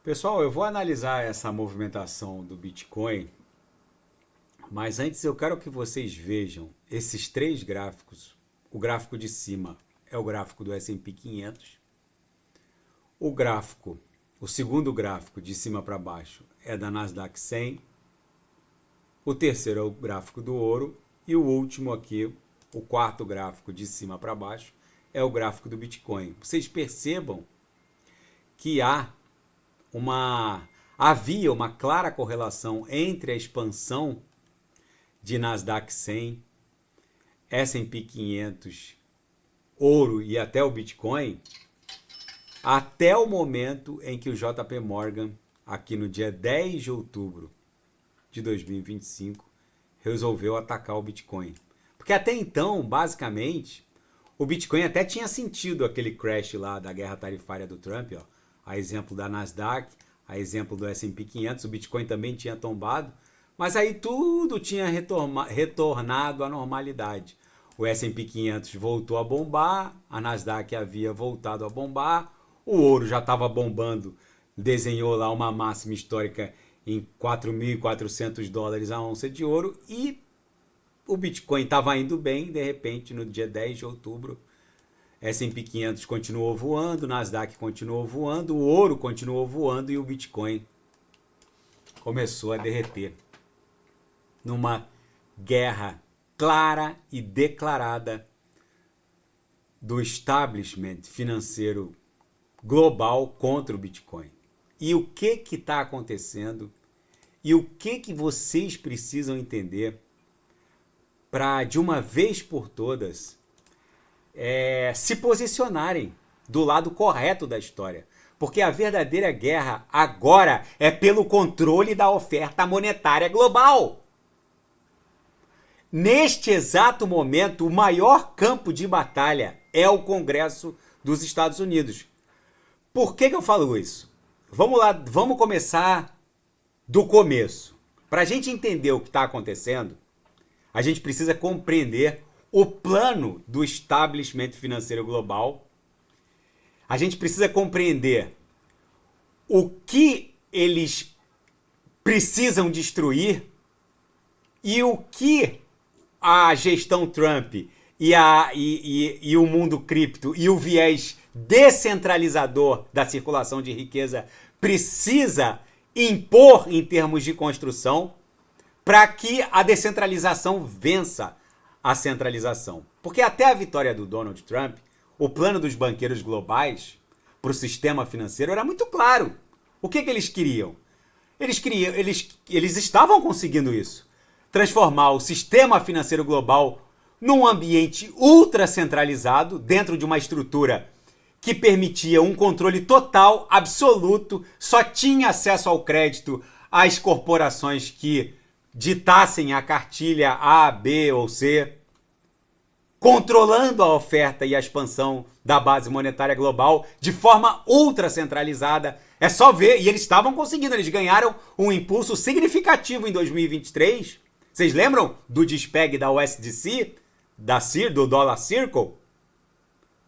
Pessoal, eu vou analisar essa movimentação do Bitcoin, mas antes eu quero que vocês vejam esses três gráficos. O gráfico de cima é o gráfico do S&P 500. O segundo gráfico de cima para baixo é da Nasdaq 100. O terceiro é o gráfico do ouro e o último aqui, o quarto gráfico de cima para baixo, é o gráfico do Bitcoin. Vocês percebam que havia uma clara correlação entre a expansão de Nasdaq 100, S&P 500, ouro e até o Bitcoin, até o momento em que o JP Morgan, aqui no dia 10 de outubro de 2025, resolveu atacar o Bitcoin. Porque até então, basicamente, o Bitcoin até tinha sentido aquele crash lá da guerra tarifária do Trump, ó, a exemplo da Nasdaq, a exemplo do S&P 500, o Bitcoin também tinha tombado, mas aí tudo tinha retornado à normalidade. O S&P 500 voltou a bombar, a Nasdaq havia voltado a bombar, o ouro já estava bombando, desenhou lá uma máxima histórica em 4.400 dólares a onça de ouro e o Bitcoin estava indo bem, de repente, no dia 10 de outubro, S&P 500 continuou voando, Nasdaq continuou voando, o ouro continuou voando e o Bitcoin começou a derreter. Numa guerra clara e declarada do establishment financeiro global contra o Bitcoin. E o que está acontecendo? E o que vocês precisam entender para, de uma vez por todas, se posicionarem do lado correto da história? Porque a verdadeira guerra agora é pelo controle da oferta monetária global. Neste exato momento, o maior campo de batalha é o Congresso dos Estados Unidos. Por que eu falo isso? Vamos lá, vamos começar do começo. Para a gente entender o que está acontecendo, a gente precisa compreender o plano do establishment financeiro global. A gente precisa compreender o que eles precisam destruir e o que a gestão Trump e o mundo cripto e o viés descentralizador da circulação de riqueza precisa impor em termos de construção para que a descentralização vença a centralização. Porque até a vitória do Donald Trump, o plano dos banqueiros globais para o sistema financeiro era muito claro. O que eles queriam? Eles estavam conseguindo isso. Transformar o sistema financeiro global num ambiente ultra centralizado, dentro de uma estrutura que permitia um controle total, absoluto, só tinha acesso ao crédito às corporações que ditassem a cartilha A, B ou C, controlando a oferta e a expansão da base monetária global de forma ultra centralizada. É só ver, e eles estavam conseguindo, eles ganharam um impulso significativo em 2023. Vocês lembram do despegue da USDC, do Dollar Circle?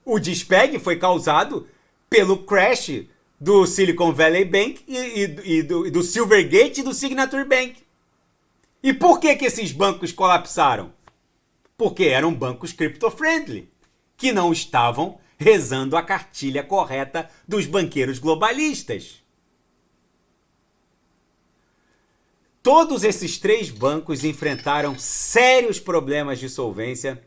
O despegue foi causado pelo crash do Silicon Valley Bank e do Silvergate e do Signature Bank. E por que esses bancos colapsaram? Porque eram bancos crypto-friendly, que não estavam rezando a cartilha correta dos banqueiros globalistas. Todos esses três bancos enfrentaram sérios problemas de solvência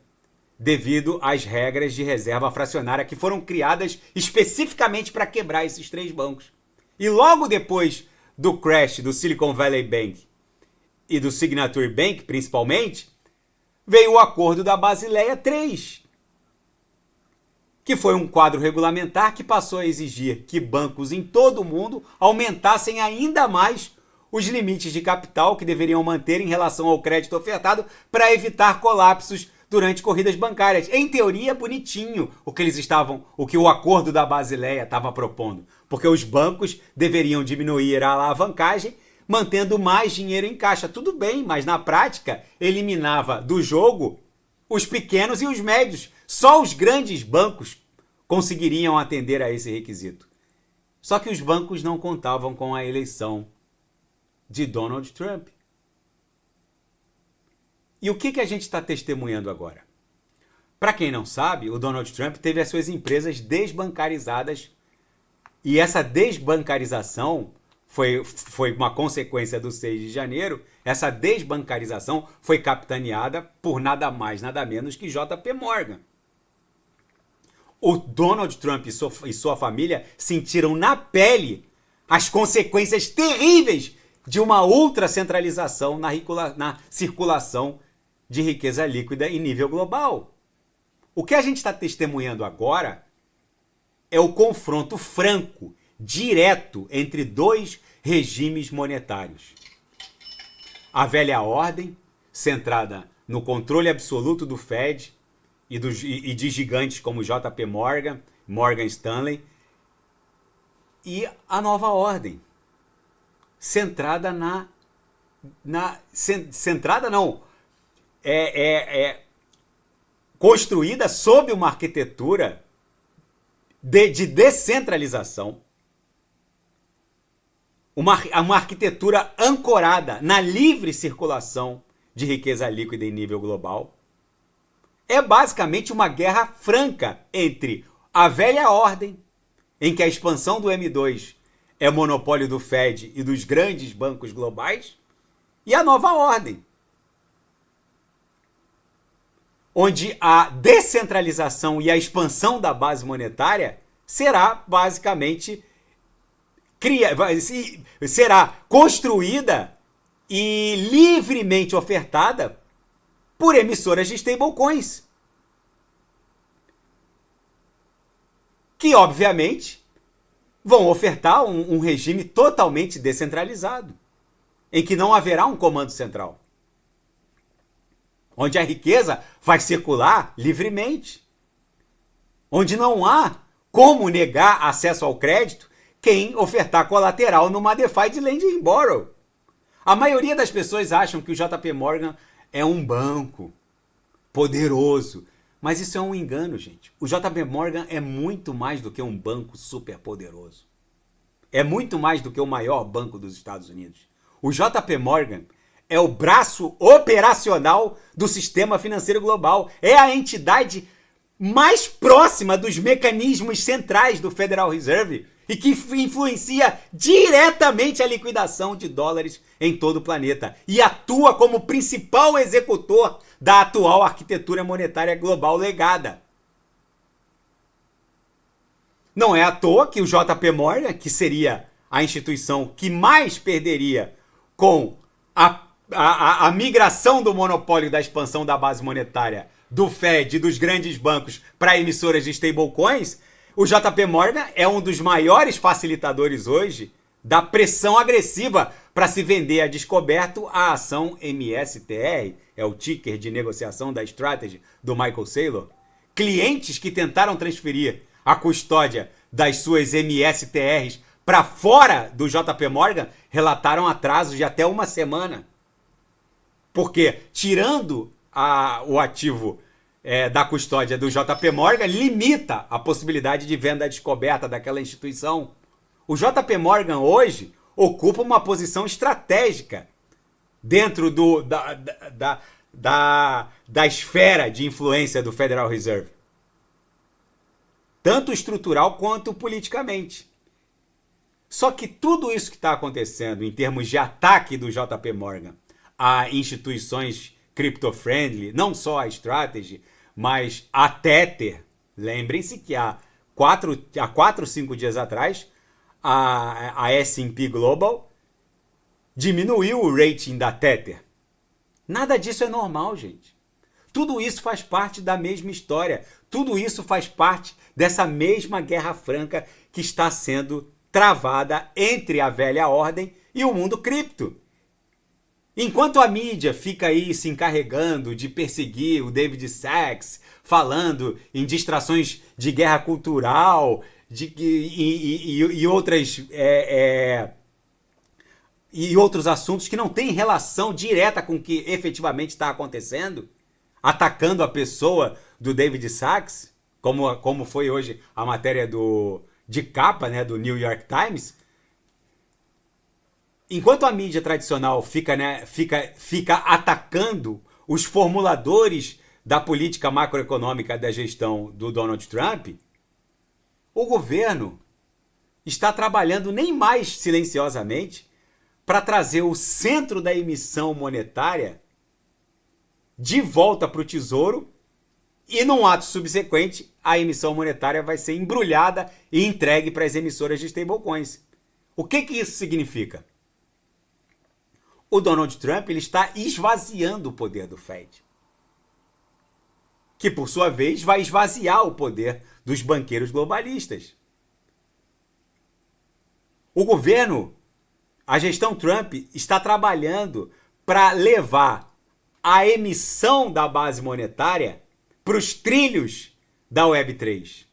devido às regras de reserva fracionária que foram criadas especificamente para quebrar esses três bancos. E logo depois do crash do Silicon Valley Bank e do Signature Bank, principalmente, veio o acordo da Basileia III, que foi um quadro regulamentar que passou a exigir que bancos em todo o mundo aumentassem ainda mais os limites de capital que deveriam manter em relação ao crédito ofertado para evitar colapsos durante corridas bancárias. Em teoria, bonitinho o que o acordo da Basileia estava propondo, porque os bancos deveriam diminuir a alavancagem, mantendo mais dinheiro em caixa. Tudo bem, mas na prática eliminava do jogo os pequenos e os médios. Só os grandes bancos conseguiriam atender a esse requisito. Só que os bancos não contavam com a eleição de Donald Trump. E o que a gente está testemunhando agora? Para quem não sabe, o Donald Trump teve as suas empresas desbancarizadas e essa desbancarização foi uma consequência do 6 de janeiro. Essa desbancarização foi capitaneada por nada mais, nada menos que JP Morgan. O Donald Trump e sua família sentiram na pele as consequências terríveis de uma outra centralização na circulação de riqueza líquida em nível global. O que a gente está testemunhando agora é o confronto franco, direto, entre dois regimes monetários. A velha ordem, centrada no controle absoluto do Fed e de gigantes como JP Morgan, Morgan Stanley, e a nova ordem, centrada construída sob uma arquitetura de descentralização, uma arquitetura ancorada na livre circulação de riqueza líquida em nível global. É basicamente uma guerra franca entre a velha ordem, em que a expansão do M2 é monopólio do Fed e dos grandes bancos globais, e a nova ordem, onde a descentralização e a expansão da base monetária será basicamente será construída e livremente ofertada por emissoras de stablecoins, que obviamente vão ofertar um regime totalmente descentralizado, em que não haverá um comando central, onde a riqueza vai circular livremente, onde não há como negar acesso ao crédito quem ofertar colateral numa DeFi de Lend and Borrow. A maioria das pessoas acham que o JP Morgan é um banco poderoso, mas isso é um engano, gente. O JP Morgan é muito mais do que um banco super poderoso. É muito mais do que o maior banco dos Estados Unidos. O JP Morgan é o braço operacional do sistema financeiro global. É a entidade mais próxima dos mecanismos centrais do Federal Reserve e que influencia diretamente a liquidação de dólares em todo o planeta e atua como principal executor da atual arquitetura monetária global legada. Não é à toa que o JP Morgan, que seria a instituição que mais perderia com a migração do monopólio da expansão da base monetária do Fed e dos grandes bancos para emissoras de stablecoins, o JP Morgan é um dos maiores facilitadores hoje da pressão agressiva para se vender a descoberto a ação MSTR, é o ticker de negociação da Strategy do Michael Saylor. Clientes que tentaram transferir a custódia das suas MSTRs para fora do JP Morgan relataram atrasos de até uma semana. Porque tirando o ativo da custódia do JP Morgan limita a possibilidade de venda descoberta daquela instituição. O JP Morgan hoje ocupa uma posição estratégica dentro da esfera de influência do Federal Reserve, tanto estrutural quanto politicamente. Só que tudo isso que está acontecendo em termos de ataque do JP Morgan a instituições crypto-friendly, não só a Strategy, mas a Tether. Lembrem-se que há 4 ou 5 dias atrás, a S&P Global diminuiu o rating da Tether. Nada disso é normal, gente. Tudo isso faz parte da mesma história. Tudo isso faz parte dessa mesma guerra franca que está sendo travada entre a velha ordem e o mundo cripto. Enquanto a mídia fica aí se encarregando de perseguir o David Sachs, falando em distrações de guerra cultural e outros assuntos que não têm relação direta com o que efetivamente está acontecendo, atacando a pessoa do David Sachs, como foi hoje a matéria do de capa, né, do New York Times, enquanto a mídia tradicional fica atacando os formuladores da política macroeconômica da gestão do Donald Trump, o governo está trabalhando nem mais silenciosamente para trazer o centro da emissão monetária de volta para o Tesouro, e num ato subsequente a emissão monetária vai ser embrulhada e entregue para as emissoras de stablecoins. O que isso significa? O Donald Trump ele está esvaziando o poder do Fed, que por sua vez vai esvaziar o poder dos banqueiros globalistas. O governo, a gestão Trump, está trabalhando para levar a emissão da base monetária para os trilhos da Web3.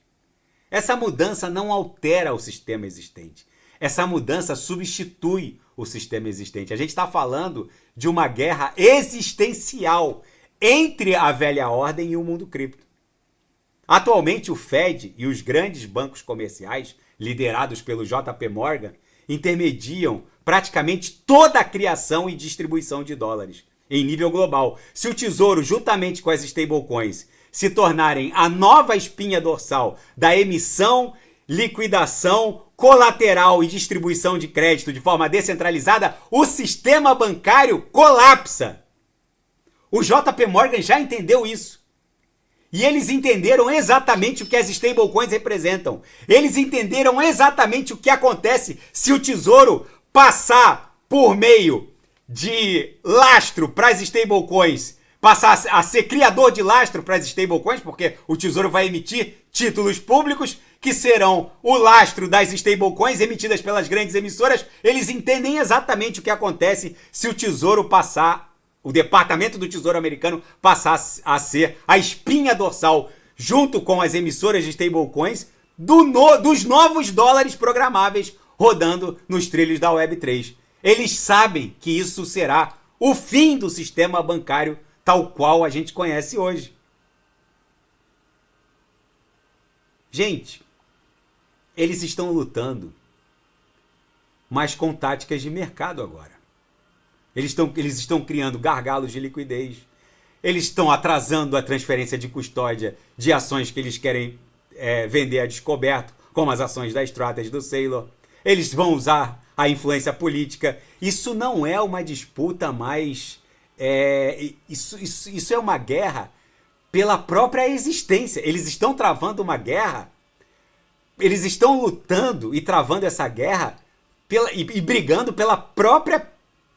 Essa mudança não altera o sistema existente. Essa mudança substitui o sistema existente. A gente está falando de uma guerra existencial entre a velha ordem e o mundo cripto. Atualmente, o Fed e os grandes bancos comerciais, liderados pelo JP Morgan, intermediam praticamente toda a criação e distribuição de dólares em nível global. Se o Tesouro, juntamente com as stablecoins, se tornarem a nova espinha dorsal da emissão, liquidação, colateral e distribuição de crédito de forma descentralizada, o sistema bancário colapsa. O JP Morgan já entendeu isso. E eles entenderam exatamente o que as stablecoins representam. Eles entenderam exatamente o que acontece se o Tesouro passar por meio de lastro para as stablecoins, passar a ser criador de lastro para as stablecoins, porque o Tesouro vai emitir títulos públicos que serão o lastro das stablecoins emitidas pelas grandes emissoras. Eles entendem exatamente o que acontece se o Tesouro passar, o Departamento do Tesouro americano passar a ser a espinha dorsal, junto com as emissoras de stablecoins, dos novos dólares programáveis rodando nos trilhos da Web3. Eles sabem que isso será o fim do sistema bancário tal qual a gente conhece hoje. Gente, eles estão lutando, mas com táticas de mercado agora. Eles estão criando gargalos de liquidez. Eles estão atrasando a transferência de custódia de ações que eles querem vender a descoberto, como as ações da Strategy do Saylor. Eles vão usar a influência política. Isso não é uma disputa mais... Isso é uma guerra pela própria existência. Eles estão travando uma guerra. Eles estão lutando e travando essa guerra e brigando pela própria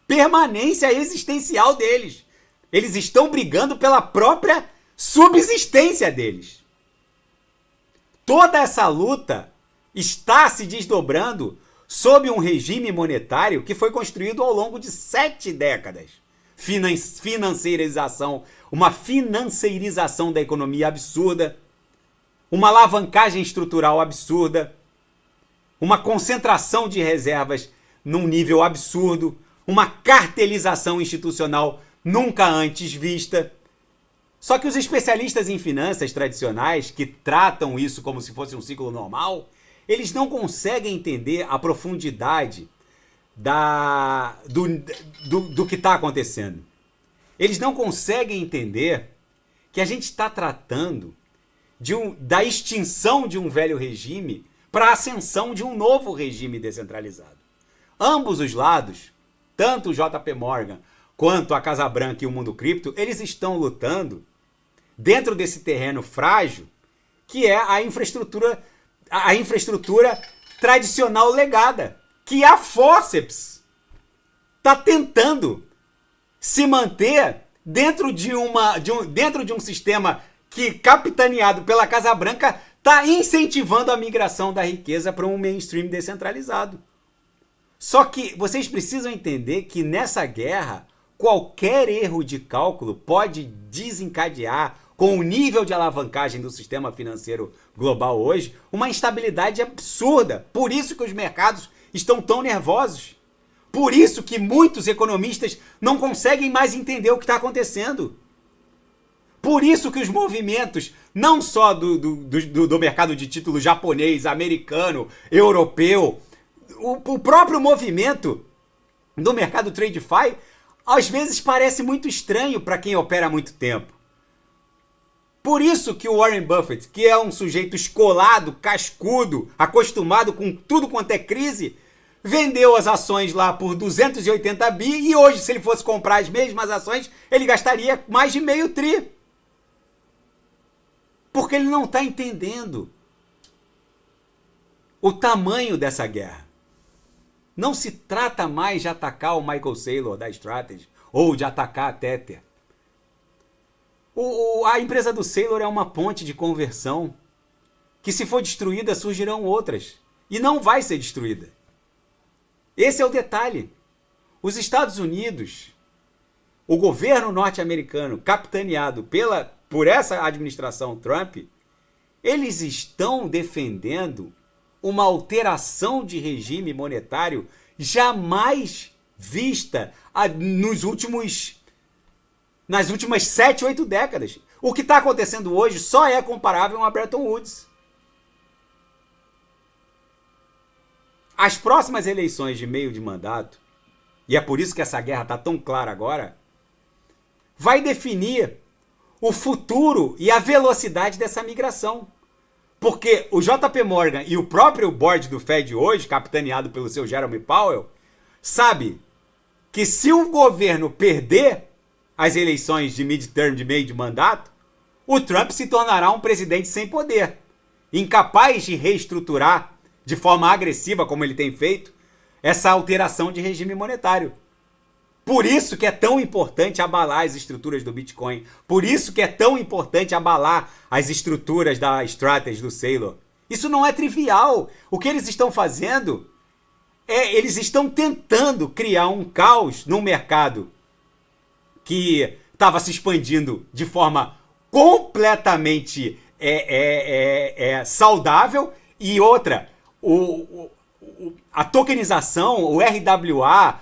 permanência existencial deles. Eles estão brigando pela própria subsistência deles. Toda essa luta está se desdobrando sob um regime monetário que foi construído ao longo de 7 décadas. Uma financeirização da economia absurda, uma alavancagem estrutural absurda, uma concentração de reservas num nível absurdo, uma cartelização institucional nunca antes vista. Só que os especialistas em finanças tradicionais, que tratam isso como se fosse um ciclo normal, eles não conseguem entender a profundidade do que está acontecendo. Eles não conseguem entender que a gente está tratando da extinção de um velho regime para a ascensão de um novo regime descentralizado. Ambos os lados, tanto o JP Morgan quanto a Casa Branca e o mundo cripto, eles estão lutando dentro desse terreno frágil que é a infraestrutura tradicional legada, que a Forceps está tentando se manter dentro de um sistema que, capitaneado pela Casa Branca, está incentivando a migração da riqueza para um mainstream descentralizado. Só que vocês precisam entender que nessa guerra, qualquer erro de cálculo pode desencadear, com o nível de alavancagem do sistema financeiro global hoje, uma instabilidade absurda. Por isso que os mercados estão tão nervosos. Por isso que muitos economistas não conseguem mais entender o que está acontecendo. Por isso que os movimentos, não só do mercado de título japonês, americano, europeu, o próprio movimento do mercado TradeFi, às vezes parece muito estranho para quem opera há muito tempo. Por isso que o Warren Buffett, que é um sujeito escolado, cascudo, acostumado com tudo quanto é crise, vendeu as ações lá por 280 bi e hoje, se ele fosse comprar as mesmas ações, ele gastaria mais de meio tri. Porque ele não está entendendo o tamanho dessa guerra. Não se trata mais de atacar o Michael Saylor da Strategy ou de atacar a Tether. A empresa do Saylor é uma ponte de conversão que, se for destruída, surgirão outras. E não vai ser destruída. Esse é o detalhe. Os Estados Unidos, o governo norte-americano, capitaneado por essa administração Trump, eles estão defendendo uma alteração de regime monetário jamais vista nas últimas 7, 8 décadas. O que está acontecendo hoje só é comparável a Bretton Woods. As próximas eleições de meio de mandato, e é por isso que essa guerra está tão clara agora, vai definir o futuro e a velocidade dessa migração. Porque o JP Morgan e o próprio board do Fed hoje, capitaneado pelo seu Jerome Powell, sabe que se o governo perder as eleições de midterm, de meio de mandato, o Trump se tornará um presidente sem poder, incapaz de reestruturar de forma agressiva, como ele tem feito, essa alteração de regime monetário. Por isso que é tão importante abalar as estruturas do Bitcoin. Por isso que é tão importante abalar as estruturas da Strategy, do Saylor. Isso não é trivial. O que eles estão fazendo eles estão tentando criar um caos no mercado que estava se expandindo de forma completamente saudável. E outra, a tokenização, o RWA,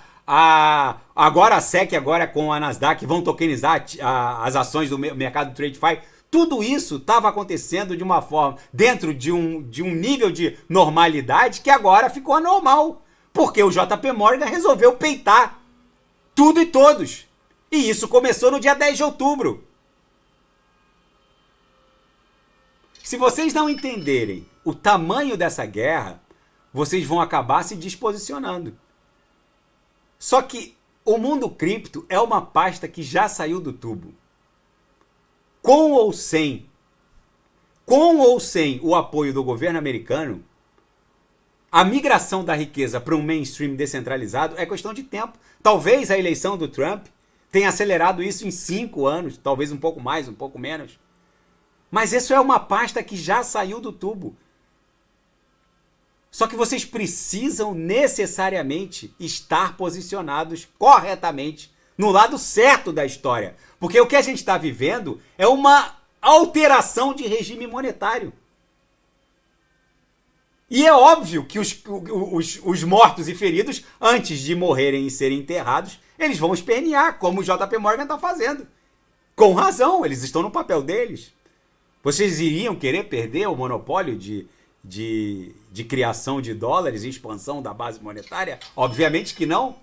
agora a SEC, agora com a Nasdaq, vão tokenizar as ações do mercado TradeFi. Tudo isso estava acontecendo de uma forma, dentro de um nível de normalidade que agora ficou anormal. Porque o JP Morgan resolveu peitar tudo e todos. E isso começou no dia 10 de outubro. Se vocês não entenderem o tamanho dessa guerra, vocês vão acabar se disposicionando. Só que o mundo cripto é uma pasta que já saiu do tubo. Com ou sem o apoio do governo americano, a migração da riqueza para um mainstream descentralizado é questão de tempo. Talvez a eleição do Trump tenha acelerado isso em 5 anos, talvez um pouco mais, um pouco menos. Mas isso é uma pasta que já saiu do tubo. Só que vocês precisam necessariamente estar posicionados corretamente no lado certo da história. Porque o que a gente está vivendo é uma alteração de regime monetário. E é óbvio que os mortos e feridos, antes de morrerem e serem enterrados, eles vão espernear, como o JP Morgan está fazendo. Com razão, eles estão no papel deles. Vocês iriam querer perder o monopólio de criação de dólares e expansão da base monetária? Obviamente que não.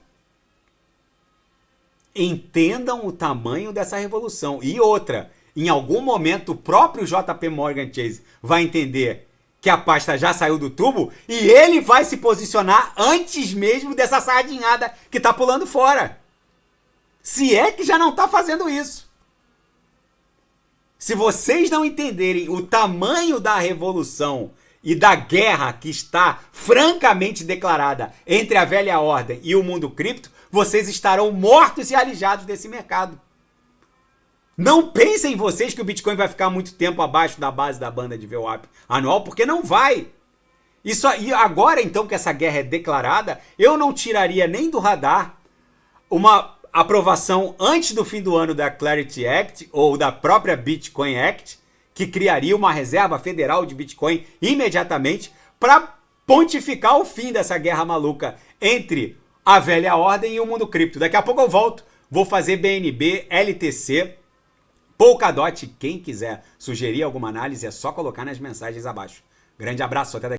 Entendam o tamanho dessa revolução. E outra, em algum momento o próprio JP Morgan Chase vai entender que a pasta já saiu do tubo e ele vai se posicionar antes mesmo dessa sardinhada que está pulando fora. Se é que já não está fazendo isso. Se vocês não entenderem o tamanho da revolução e da guerra que está francamente declarada entre a velha ordem e o mundo cripto, vocês estarão mortos e alijados desse mercado. Não pensem vocês que o Bitcoin vai ficar muito tempo abaixo da base da banda de VWAP anual, porque não vai. Isso aí, agora então que essa guerra é declarada, eu não tiraria nem do radar uma aprovação antes do fim do ano da Clarity Act ou da própria Bitcoin Act, que criaria uma reserva federal de Bitcoin imediatamente para pontificar o fim dessa guerra maluca entre a velha ordem e o mundo cripto. Daqui a pouco eu volto, vou fazer BNB, LTC, Polkadot. Quem quiser sugerir alguma análise é só colocar nas mensagens abaixo. Grande abraço, até daqui.